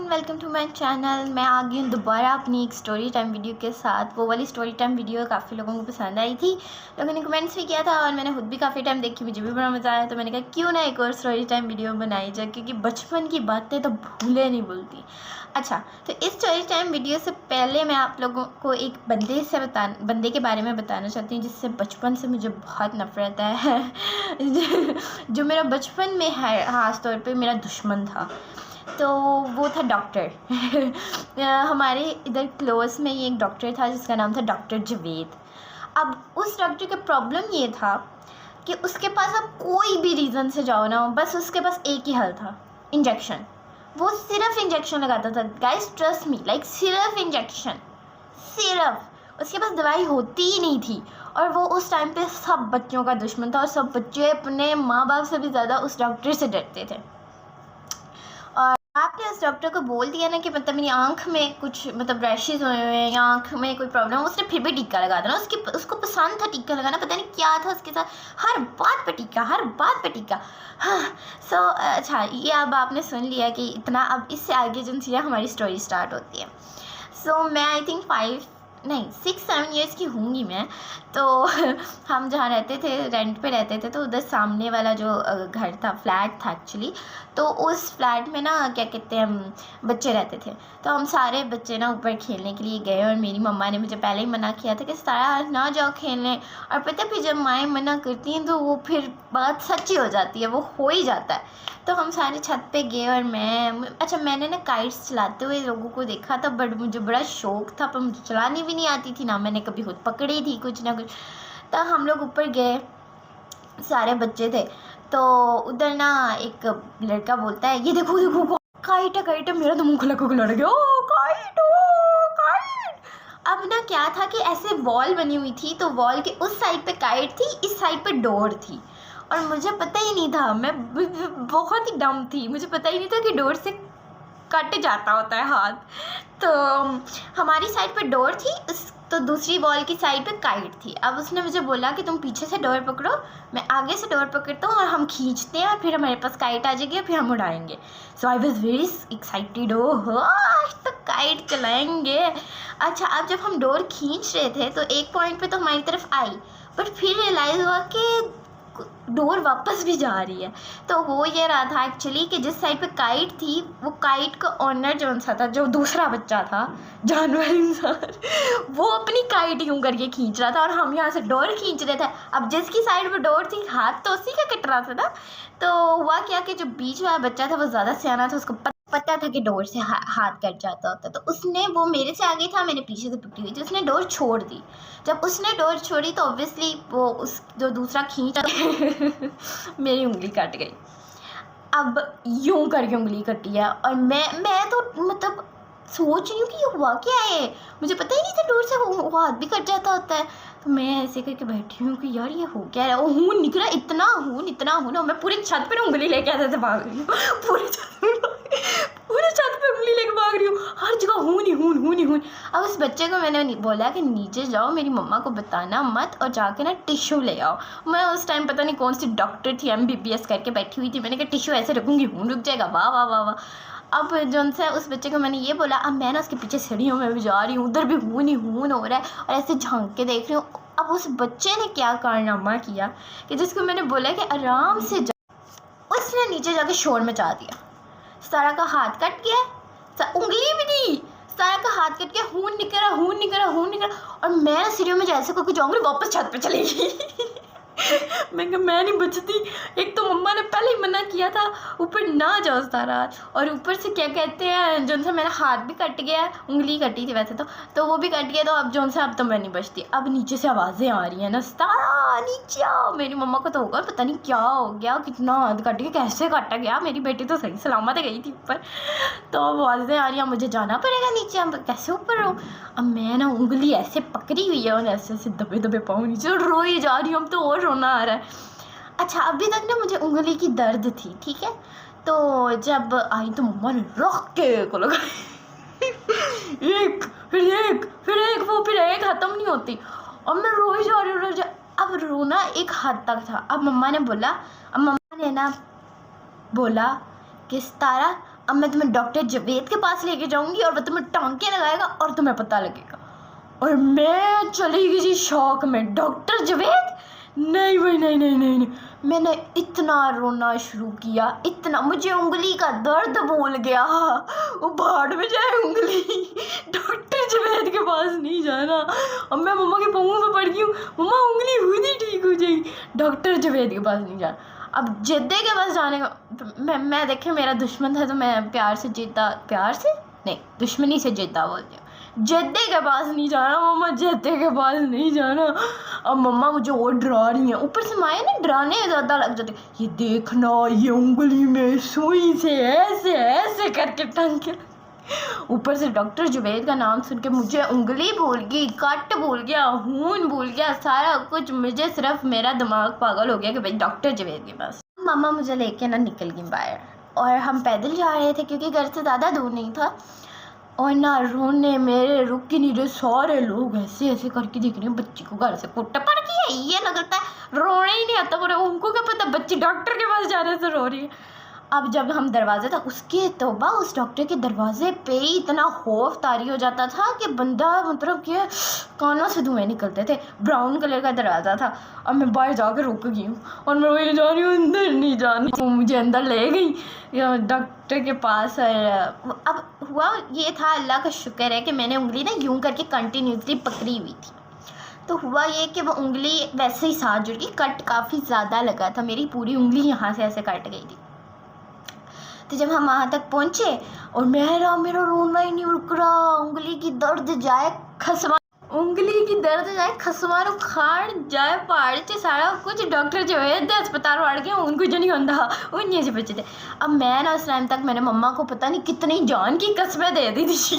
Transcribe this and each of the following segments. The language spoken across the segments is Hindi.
Welcome to my channel. मैं आ गई हूँ दोबारा अपनी एक स्टोरी टाइम वीडियो के साथ। वो वाली स्टोरी टाइम वीडियो काफ़ी लोगों को पसंद आई थी, लोगों ने कमेंट्स भी किया था और मैंने खुद भी काफ़ी टाइम देखी, मुझे भी बड़ा मज़ा आया। तो मैंने कहा क्यों ना एक और स्टोरी टाइम वीडियो बनाई जाए, क्योंकि बचपन की बातें तो भूले नहीं भूलती। अच्छा, तो इस स्टोरी टाइम वीडियो से पहले मैं आप लोगों को एक बंदे के बारे में बताना चाहती हूँ जिससे बचपन से मुझे बहुत नफ़रत है जो मेरा बचपन में है ख़ास तौर पे मेरा दुश्मन था। तो वो था डॉक्टर हमारे इधर क्लोज में ही एक डॉक्टर था जिसका नाम था डॉक्टर जवेद। अब उस डॉक्टर का प्रॉब्लम ये था कि उसके पास अब कोई भी रीज़न से जाओ ना, बस उसके पास एक ही हल था, इंजेक्शन। वो सिर्फ इंजेक्शन लगाता था, गाइस ट्रस्ट मी, लाइक सिर्फ इंजेक्शन, सिर्फ। उसके पास दवाई होती ही नहीं थी। और वो उस टाइम पे सब बच्चों का दुश्मन था और सब बच्चे अपने माँ बाप से भी ज़्यादा उस डॉक्टर से डरते थे। और आपने उस डॉक्टर को बोल दिया ना कि मतलब मेरी आँख में कुछ मतलब रैशेज़ हुए हुए हैं या आँख में कोई प्रॉब्लम, उसने फिर भी टीका लगा देना। उसको पसंद था टीका लगाना, पता नहीं क्या था उसके साथ, हर बात पे टीका, हर बात पे टीका। हाँ, अच्छा, ये अब आपने सुन लिया कि इतना। अब इससे आगे जो है हमारी स्टोरी स्टार्ट होती है। मैं आई थिंक 6-7 ईयर्स की होंगी मैं। तो हम जहाँ रहते थे, रेंट पे रहते थे, तो उधर सामने वाला जो घर था, फ्लैट था एक्चुअली, तो उस फ्लैट में ना क्या कहते हैं, बच्चे रहते थे। तो हम सारे बच्चे ना ऊपर खेलने के लिए गए और मेरी मम्मा ने मुझे पहले ही मना किया था कि सारा ना जाओ खेलने। और पता है फिर जब माएँ मना करती हैं तो वो फिर बात सच्ची हो जाती है, वो हो ही जाता है। तो हम सारे छत पे गए और मैंने ना काइट्स चलाते हुए लोगों को देखा था, बट मुझे बड़ा शौक था, पर मुझे चलानी भी नहीं आती थी, ना मैंने कभी खुद पकड़ी थी कुछ ना कुछ। तो हम लोग ऊपर गए, सारे बच्चे थे। तो उधर ना एक लड़का बोलता है, ये देखो देखो काइट है, काइट है। मेरा तो मुँह खुला खुला लड़ गया, ओ काइट, ओ काइट। अब ना क्या था कि ऐसे वॉल बनी हुई थी, तो वॉल के उस साइड पे काइट थी, इस साइड पे डोर थी। और मुझे पता ही नहीं था, मैं बहुत ही डम थी, मुझे पता ही नहीं था कि डोर से कट जाता होता है हाथ। तो हमारी साइड पे डोर थी, तो दूसरी वॉल की साइड पे काइट थी। अब उसने मुझे बोला कि तुम पीछे से डोर पकड़ो, मैं आगे से डोर पकड़ता हूँ और हम खींचते हैं और फिर हमारे पास काइट आ जाएगी और फिर हम उड़ाएंगे। सो आई वॉज वेरी एक्साइटेड, ओह आज तो काइट चलाएंगे। अच्छा, अब जब हम डोर खींच रहे थे तो एक पॉइंट पे तो हमारी तरफ आई, बट फिर रियलाइज़ हुआ कि डोर वापस भी जा रही है। तो हो ये रहा था एक्चुअली कि जिस साइड पे काइट थी, वो काइट का ओनर जो सा था, जो दूसरा बच्चा था, जानवर इंसान, वो अपनी काइट यूं करके खींच रहा था और हम यहाँ से डोर खींच रहे थे। अब जिसकी साइड पे डोर थी, हाथ तो उसी का कट रहा था ना। तो हुआ क्या कि जो बीच वाला बच्चा था वो ज़्यादा सियाना था, उसको पता था कि डोर से हाथ कट जाता होता। तो उसने, वो मेरे से आगे था, मैंने पीछे से पकड़ी हुई थी, उसने डोर छोड़ दी। जब उसने डोर छोड़ी तो ऑब्वियसली वो उस जो दूसरा खींचा मेरी उंगली कट गई। अब यूं करके उंगली कटी है और मैं तो मतलब सोच रही हूँ कि ये हुआ क्या है, मुझे पता ही नहीं था डोर से वो हाथ भी कट जाता होता है। तो मैं ऐसे करके बैठी हूँ कि यार ये हो क्या रहा है, खून निकला, इतना खून, और मैं पूरी छत पर उंगली लेके ऐसे भाग रही हूँ, पूरे छत पे उंगली लेके भाग रही हूँ, हर जगह खून ही खून। अब उस बच्चे को मैंने बोला कि नीचे जाओ, मेरी मम्मा को बताना मत, और जाके ना टिश्यू ले आओ। मैं उस टाइम पता नहीं कौन सी डॉक्टर थी, MBBS करके बैठी हुई थी, मैंने कहा टिश्यू ऐसे रखूँगी खून रुक जाएगा, वाह वाह वाह वाह। अब जो से उस बच्चे को मैंने ये बोला, अब मैं ना उसके पीछे सीढ़ियों में भी जा रही हूँ, उधर भी खून ही खून हो रहा है और ऐसे झांक के देख रही हूँ। अब उस बच्चे ने क्या कारनामा किया कि जिसको मैंने बोला कि आराम से जा, उसने नीचे जाके शोर मचा दिया। सारा का हाथ कट गया, उंगली भी नहीं, सारा का हाथ कट गया, खून निकल रहा। और मैं सीढ़ियों में जैसे कोई जाऊँगी वापस छत पे चली गई मैं कहा मैं नहीं बचती, एक तो मम्मा ने पहले ही मना किया था ऊपर ना जाओ सारा, और ऊपर से क्या कहते हैं जो सा मेरा हाथ भी कट गया, उंगली कटी थी वैसे तो वो भी कट गया। तो अब जो सा अब तो मैं नहीं बचती। अब नीचे से आवाज़ें आ रही हैं ना, सारा नीचे आओ। मेरी मम्मा को तो होगा पता नहीं क्या हो गया, कितना हाथ कट गया, कैसे काटा गया, मेरी बेटी तो सही सलामत गई थी ऊपर। तो आवाज़ें आ रही हैं, मुझे जाना पड़ेगा नीचे, अब कैसे ऊपर रहूँ। अब मैं ना उंगली ऐसे पकड़ी हुई है और ऐसे ऐसे दबे पाँव नीचे रोई जा रही हूँ, अब तो और रोना आ रहा है। अच्छा, अभी तक ना मुझे उंगली की दर्द थी, ठीक है। तो जब आई तो मम्मा ने रख के को लगाई एक फिर एक वो फिर एक ख़त्म नहीं होती और मैं रोई जा रही हूँ। अब रोना एक हद तक था। अब मम्मा ने ना बोला कि सितारा अब मैं तुम्हें डॉक्टर जावेद के पास लेके जाऊंगी और वो तुम्हें टांके लगाएगा और तुम्हें पता लगेगा। और मैं चली गई जी शौक में, डॉक्टर जावेद? नहीं भाई, नहीं नहीं नहीं नहीं। मैंने इतना रोना शुरू किया, इतना, मुझे उंगली का दर्द भूल गया। वो भाड़ में जाए उंगली, डॉक्टर जावेद के पास नहीं जाना। अब मैं मम्मा के पाँव में पड़ गई हूँ, मम्मा उंगली खुद ही ठीक हो जाएगी, डॉक्टर जावेद के पास नहीं जाना। अब जिद्दे के पास जाने का, मैं देखे मेरा दुश्मन था तो मैं प्यार से नहीं, दुश्मनी से जिद्दा बोलती हूँ। जिद्दे के पास नहीं जाना मम्मा, जिद्दे के पास नहीं जाना। अब मम्मा मुझे और डरा रही हैं, ऊपर से माए ना डराने ज़्यादा लग जाते, ये देखना ये उंगली में सुई से ऐसे ऐसे करके टांके। ऊपर से डॉक्टर जावेद का नाम सुन के मुझे उंगली भूल गई, कट भूल गया, खून भूल गया, सारा कुछ। मुझे सिर्फ मेरा दिमाग पागल हो गया कि भाई डॉक्टर जावेद के पास। मामा मुझे लेके ना निकल गई बाहर और हम पैदल जा रहे थे क्योंकि घर से ज़्यादा दूर नहीं था। और ना रोने मेरे रुक के नहीं रहे, सारे लोग ऐसे ऐसे करके देख रहे हैं बच्ची को घर से कुट्टा पड़ गया है। ये लगता है रोने ही नहीं आता, पर उनको क्या पता बच्ची डॉक्टर के पास जाने से रो रही है। अब जब हम दरवाजे तक, उसके तौबा, उस डॉक्टर के दरवाजे पे ही इतना खौफ तारी हो जाता था कि बंदा मतलब कि कानों से धुएं निकलते थे। ब्राउन कलर का दरवाज़ा था और मैं बाहर जाकर रुक गई हूँ और मैं वही जा रही हूँ, अंदर नहीं जानी। वो मुझे अंदर ले गई डॉक्टर के पास। और अब हुआ ये था, अल्लाह का शुक्र है कि मैंने उंगली ना यूँ करके कंटिन्यूसली पकड़ी हुई थी। तो हुआ ये कि वो उंगली वैसे ही साथ जुड़ गई, कट काफ़ी ज़्यादा लगा था, मेरी पूरी उंगली यहाँ से ऐसे कट गई थी। तो जब हम वहाँ तक पहुँचे और मेरा रोना ही नहीं रुक रहा, उंगली की दर्द जाए खसमा उखाड़ जाए पहाड़ से सारा कुछ। डॉक्टर जावेद अस्पताल वाड़ के उनको जो नहीं होता उन्हीं से बचे थे। अब मैं ना उस टाइम तक मैंने मम्मा को पता नहीं कितनी जान की कसमें दे दी थी।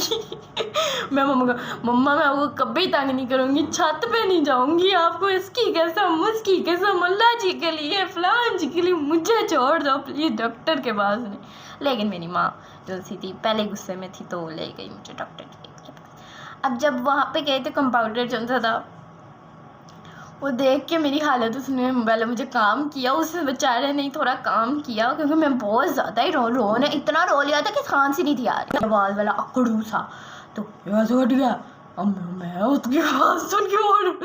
मैं मम्मा मैं वो कभी तंग नहीं करूँगी, छत पे नहीं जाऊँगी, आपको इसकी कसम उसकी कसम, अल्लाह जी के लिए फलान जी के लिए मुझे छोड़ दो प्लीज़ डॉक्टर के पास नहीं। लेकिन मेरी माँ जो सी थी पहले गुस्से में थी तो ले गई मुझे डॉक्टर के पास। अब जब वहाँ पे गए थे कंपाउंडर जो था वो देख के मेरी हालत, उसने पहले मुझे काम किया, उसने बेचारे नहीं थोड़ा काम किया क्योंकि मैं बहुत ज़्यादा ही रोने इतना रो लिया था कि खांसी नहीं थी आ रही, आवाज़ वाला अकड़ू सा। तो ऐसे हट गया। अब मैं उसकी आवाज़ सुन के और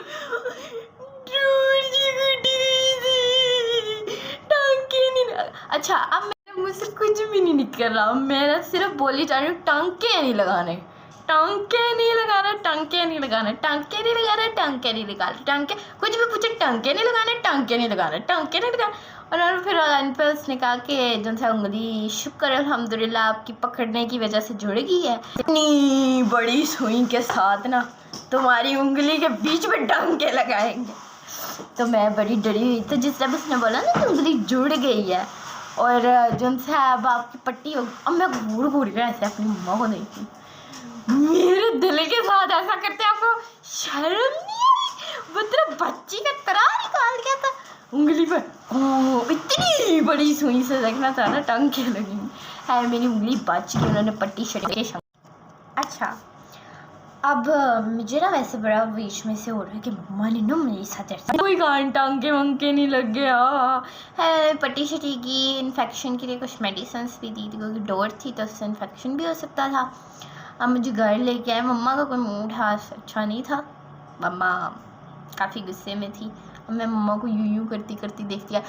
अच्छा, अब मेरे मुँह से कुछ भी नहीं निकल रहा, मेरा सिर्फ बोली जा रही हूँ टांके नहीं लगाने, टांके नहीं लगाना, टांके नहीं लगाना, टांके नहीं लगाना, टांके नहीं लगाना, टांके कुछ भी पूछे टांके नहीं लगाने, टांके नहीं लगाना, टांके नहीं लगाना। और फिर अंत पे उसने कहा कि जो सा उंगली शुक्र अल्हम्दुलिल्लाह आपकी पकड़ने की वजह से जुड़ गई है, इतनी बड़ी सुई के साथ ना तुम्हारी उंगली के बीच में टांके लगाएंगे। तो मैं बड़ी डरी हुई। तो जिस जब उसने बोला ना कि उंगली जुड़ गई है और जो सा अब आपकी पट्टी हो, अब मैं घूर के ऐसे अपनी मम्मा को देखी, मेरे दिल के साथ ऐसा करते आपको शर्म नहीं आई? मतलब बच्ची का तरह निकाल दिया था उंगली पर। इतनी बड़ी सुई से देखना था ना, टांके लगी है, मेरी उंगली बच गई, उन्होंने पट्टी शट्टी। अच्छा, अब मुझे ना वैसे बड़ा बीच में से हो रहा है कि मम्मा ने ना मेरे साथ ऐसा कोई कान टांके वंके नहीं लग गया है। पट्टी शट्टी की इन्फेक्शन के लिए कुछ मेडिसिन भी दी थी क्योंकि डोर थी तो उससे इन्फेक्शन भी हो सकता था। अब मुझे घर लेके आए, मम्मा का कोई मूड खास अच्छा नहीं था, मम्मा काफ़ी गुस्से में थी। अब मैं मम्मा को यूं करती करती देखती है।